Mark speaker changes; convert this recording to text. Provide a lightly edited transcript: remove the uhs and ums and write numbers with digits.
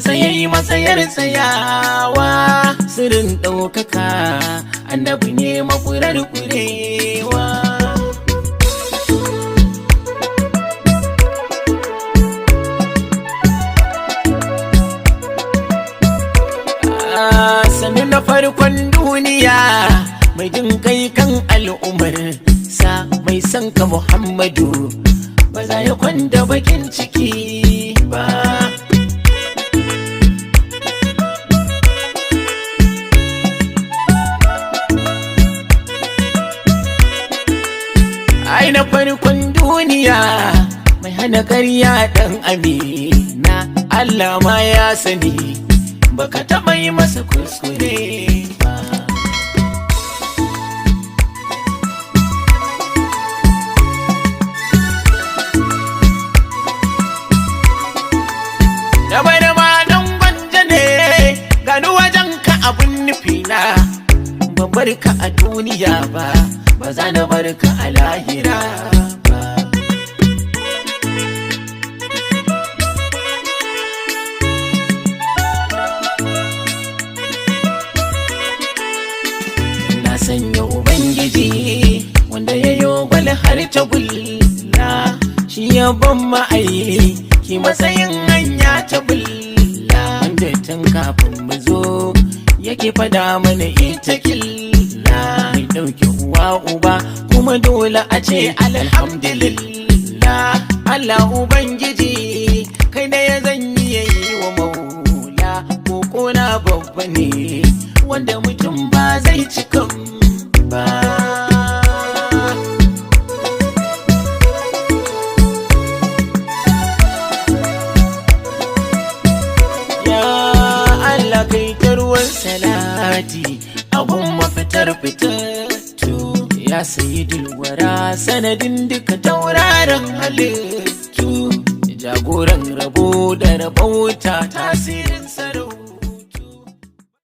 Speaker 1: matsayar tsayawa sirrin ɗaukaka annabi ne mafurar kurewa. Sanin na farkon duniya mai jin kai kan al'ummar sa mai son ka Muhammadu ba za ya kwanda bakin ciki ba. Ai na farkon duniya mai hana ƙarya ɗan amina Allah ma ya sani baka taɓa yi masa kuskure ba. Da bada ma dan gwanja ne gani wajen ka abun nufina ban bar ka a duniya ba ba za na bar ka a lahira ba. Na sanya Ubangiji wanda ya yi gwal har ta bulla shi ya ban ma'aiki matsayin hanya ta bulla wanda tun kafin mu zo yake fada mana ita killa mai ɗauke uwa uba kuma dole a ce alhamdulillah. Allah Ubangiji kai da ya zanyi yayi wa maula ko na babba ne wanda mutum ba zai cikan ba. Ya Allah kai tarwar salati abun mafitar fitattu ya sayyidul wara sanadin duka tauraron halittu jagoran rabo da rabauta tasirin sarau.